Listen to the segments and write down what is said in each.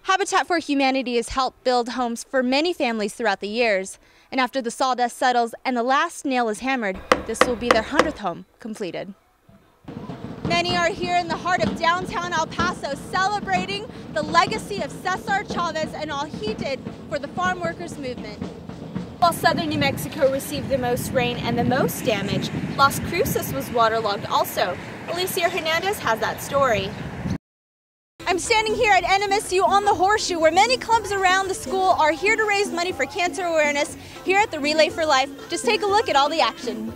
Habitat for Humanity has helped build homes for many families throughout the years. And after the sawdust settles and the last nail is hammered, this will be their 100th home completed. Many are here in the heart of downtown El Paso celebrating the legacy of Cesar Chavez and all he did for the farm workers movement. While southern New Mexico received the most rain and the most damage, Las Cruces was waterlogged also. Alicia Hernandez has that story. I'm standing here at NMSU on the Horseshoe, where many clubs around the school are here to raise money for cancer awareness here at the Relay for Life. Just take a look at all the action.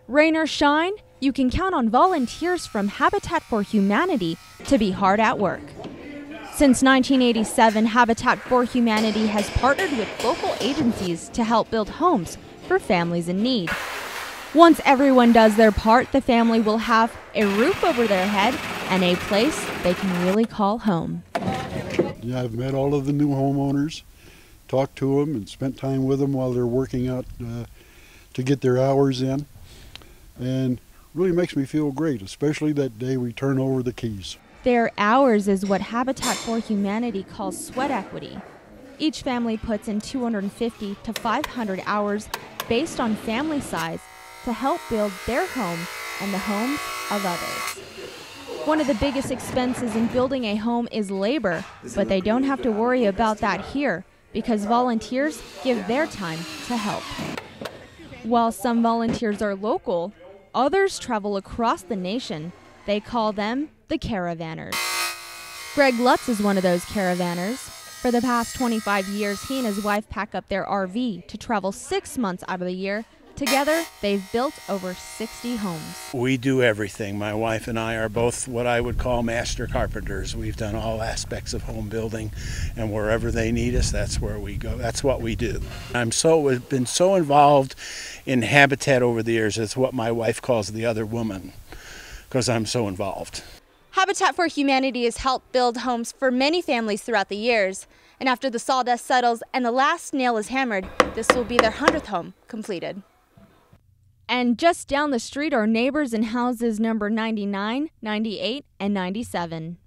Rain or shine, you can count on volunteers from Habitat for Humanity to be hard at work. Since 1987, Habitat for Humanity has partnered with local agencies to help build homes for families in need. Once everyone does their part, the family will have a roof over their head and a place they can really call home. Yeah, I've met all of the new homeowners, talked to them and spent time with them while they're working out to get their hours in. And really makes me feel great, especially that day we turn over the keys. Their hours is what Habitat for Humanity calls sweat equity. Each family puts in 250 to 500 hours based on family size to help build their home and the homes of others. One of the biggest expenses in building a home is labor, but they don't have to worry about that here because volunteers give their time to help. While some volunteers are local, others travel across the nation. They call them the caravanners. Greg Lutz is one of those caravanners. For the past 25 years, he and his wife pack up their RV to travel 6 months out of the year. Together, they've built over 60 homes. We do everything. My wife and I are both what I would call master carpenters. We've done all aspects of home building, and wherever they need us, that's where we go. That's what we do. I've been so involved in Habitat over the years. It's what my wife calls the other woman, because I'm so involved. Habitat for Humanity has helped build homes for many families throughout the years. And after the sawdust settles and the last nail is hammered, this will be their 100th home completed. And just down the street are neighbors in houses number 99, 98, and 97.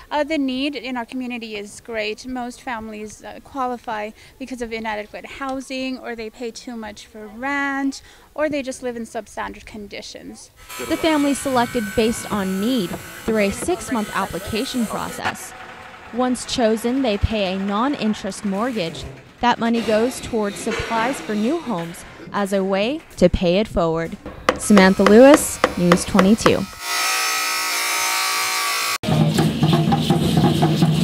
The need in our community is great. Most families qualify because of inadequate housing, or they pay too much for rent, or they just live in substandard conditions. The family selected based on need through a 6-month application process. Once chosen, they pay a non-interest mortgage. That money goes towards supplies for new homes as a way to pay it forward. Samantha Lewis, News 22.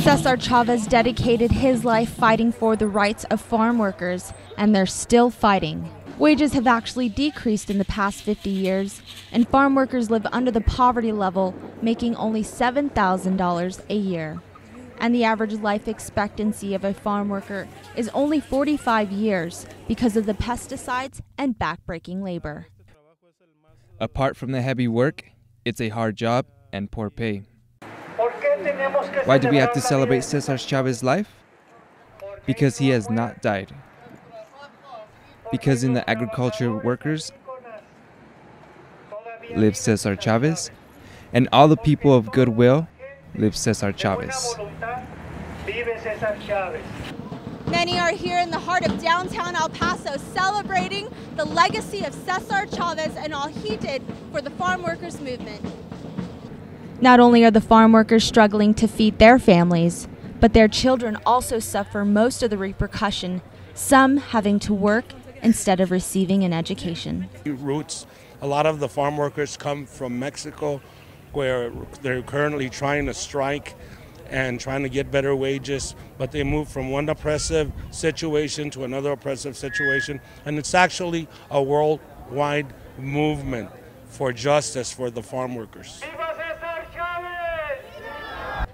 Cesar Chavez dedicated his life fighting for the rights of farm workers, and they're still fighting. Wages have actually decreased in the past 50 years, and farm workers live under the poverty level, making only $7,000 a year. And the average life expectancy of a farm worker is only 45 years because of the pesticides and backbreaking labor. Apart from the heavy work, it's a hard job and poor pay. Why do we have to celebrate Cesar Chavez's life? Because he has not died. Because in the agriculture workers live Cesar Chavez, and all the people of goodwill live Cesar Chavez. Many are here in the heart of downtown El Paso celebrating the legacy of Cesar Chavez and all he did for the farm workers movement. Not only are the farm workers struggling to feed their families, but their children also suffer most of the repercussion, some having to work instead of receiving an education. Roots, a lot of the farm workers come from Mexico, where they're currently trying to strike and trying to get better wages, but they move from one oppressive situation to another oppressive situation, and it's actually a worldwide movement for justice for the farm workers.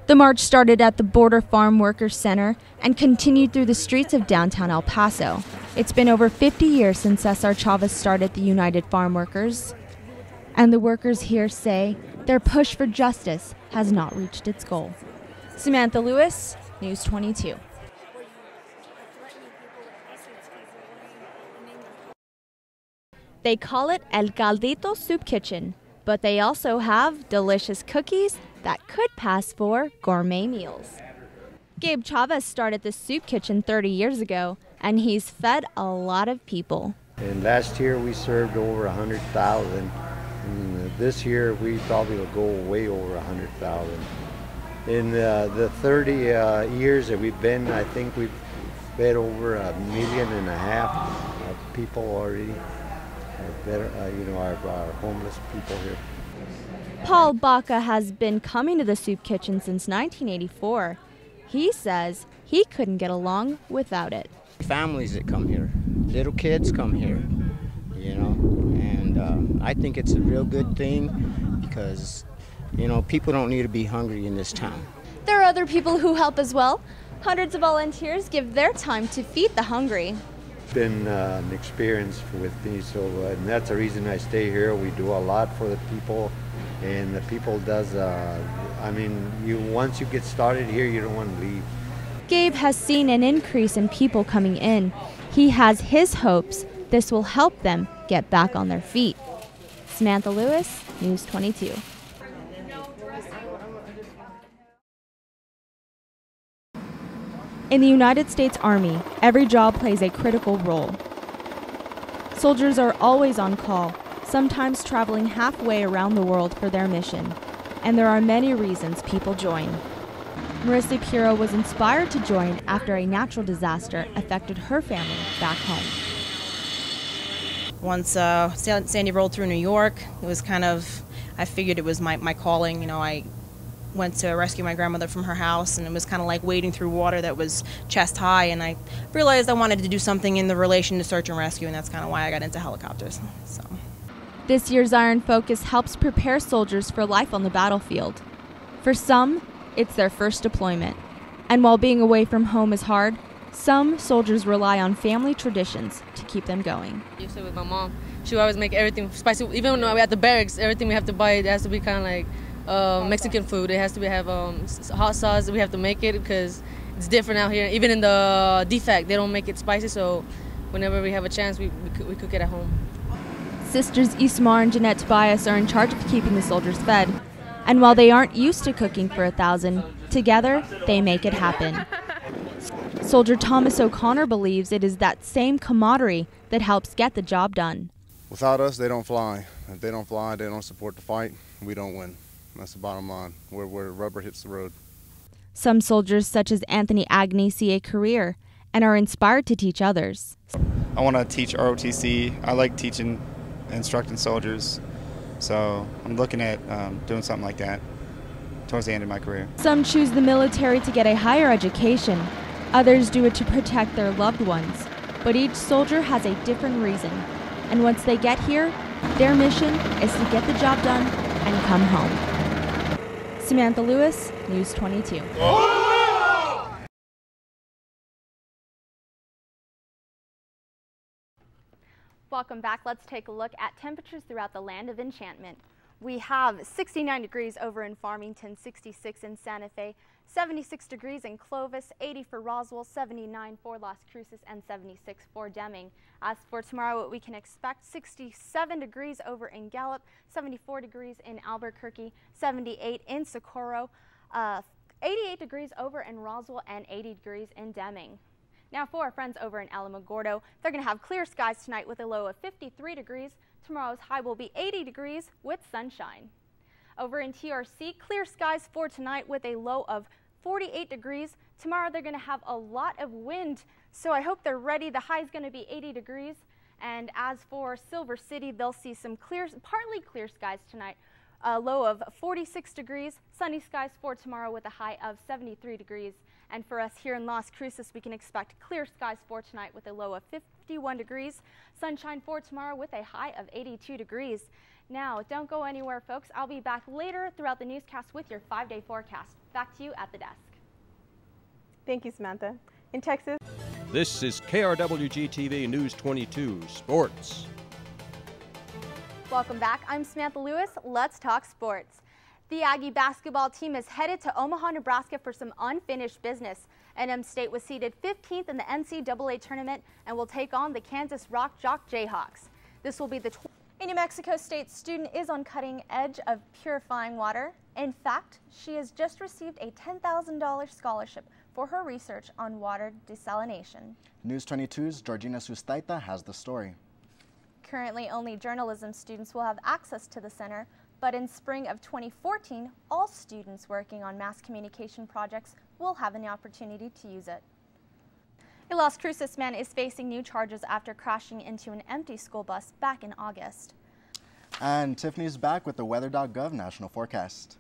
The march started at the Border Farm Workers Center and continued through the streets of downtown El Paso. It's been over 50 years since Cesar Chavez started the United Farm Workers. And the workers here say their push for justice has not reached its goal. Samantha Lewis, News 22. They call it El Caldito Soup Kitchen. But they also have delicious cookies that could pass for gourmet meals. Gabe Chavez started the soup kitchen 30 years ago, and he's fed a lot of people. And last year we served over 100,000. And this year we probably will go way over 100,000. In the 30 years that we've been, I think we've fed over 1.5 million of people already. Our homeless people here. Paul Baca has been coming to the soup kitchen since 1984. He says he couldn't get along without it. Families that come here, little kids come here, and I think it's a real good thing because, people don't need to be hungry in this town. There are other people who help as well. Hundreds of volunteers give their time to feed the hungry. It's been an experience with me, and that's the reason I stay here. We do a lot for the people, and the people does, once you get started here, you don't want to leave. Gabe has seen an increase in people coming in. He has his hopes this will help them get back on their feet. Samantha Lewis, News 22. In the United States Army, every job plays a critical role. Soldiers are always on call, sometimes traveling halfway around the world for their mission. And there are many reasons people join. Marissa Piro was inspired to join after a natural disaster affected her family back home. Once Sandy rolled through New York, it was I figured it was my calling. I went to rescue my grandmother from her house, and it was kind of like wading through water that was chest high, and I realized I wanted to do something in the relation to search and rescue, and that's kind of why I got into helicopters. So. This year's Iron Focus helps prepare soldiers for life on the battlefield. For some, it's their first deployment. And while being away from home is hard, some soldiers rely on family traditions to keep them going. I used to with my mom. She would always make everything spicy. Even when we're at the barracks, everything we have to buy, it has to be kind of like Mexican food. It has to have hot sauce. We have to make it because it's different out here. Even in the defect, they don't make it spicy, so whenever we have a chance, we cook it at home. Sisters Ismar and Jeanette Tobias are in charge of keeping the soldiers fed. And while they aren't used to cooking for 1,000, together they make it happen. Soldier Thomas O'Connor believes it is that same camaraderie that helps get the job done. Without us, they don't fly. If they don't fly, they don't support the fight, we don't win. That's the bottom line, where rubber hits the road. Some soldiers, such as Anthony Agnew, see a career and are inspired to teach others. I want to teach ROTC. I like teaching and instructing soldiers, so I'm looking at doing something like that towards the end of my career. Some choose the military to get a higher education. Others do it to protect their loved ones. But each soldier has a different reason. And once they get here, their mission is to get the job done and come home. Samantha Lewis, News 22. Welcome back. Let's take a look at temperatures throughout the land of enchantment. We have 69 degrees over in Farmington, 66 in Santa Fe, 76 degrees in Clovis, 80 for Roswell, 79 for Las Cruces, and 76 for Deming. As for tomorrow, what we can expect, 67 degrees over in Gallup, 74 degrees in Albuquerque, 78 in Socorro, 88 degrees over in Roswell, and 80 degrees in Deming. Now for our friends over in Alamogordo, they're going to have clear skies tonight with a low of 53 degrees. Tomorrow's high will be 80 degrees with sunshine. Over in TRC, clear skies for tonight with a low of 48 degrees. Tomorrow they're going to have a lot of wind, so I hope they're ready. The high is going to be 80 degrees. And as for Silver City, they'll see some partly clear skies tonight. A low of 46 degrees, sunny skies for tomorrow with a high of 73 degrees. And for us here in Las Cruces, we can expect clear skies for tonight with a low of 51 degrees. Sunshine for tomorrow with a high of 82 degrees. Now, don't go anywhere, folks. I'll be back later throughout the newscast with your 5-day forecast. Back to you at the desk. Thank you, Samantha. In Texas. This is KRWG-TV News 22 Sports. Welcome back. I'm Samantha Lewis. Let's talk sports. The Aggie basketball team is headed to Omaha, Nebraska for some unfinished business. NM State was seeded 15th in the NCAA tournament and will take on the Kansas Rock Jock Jayhawks. This will be the A New Mexico State student is on cutting edge of purifying water. In fact, she has just received a $10,000 scholarship for her research on water desalination. News 22's Georgina Sustaita has the story. Currently, only journalism students will have access to the center, but in spring of 2014, all students working on mass communication projects will have an opportunity to use it. A Las Cruces man is facing new charges after crashing into an empty school bus back in August. And Tiffany's back with the weather.gov national forecast.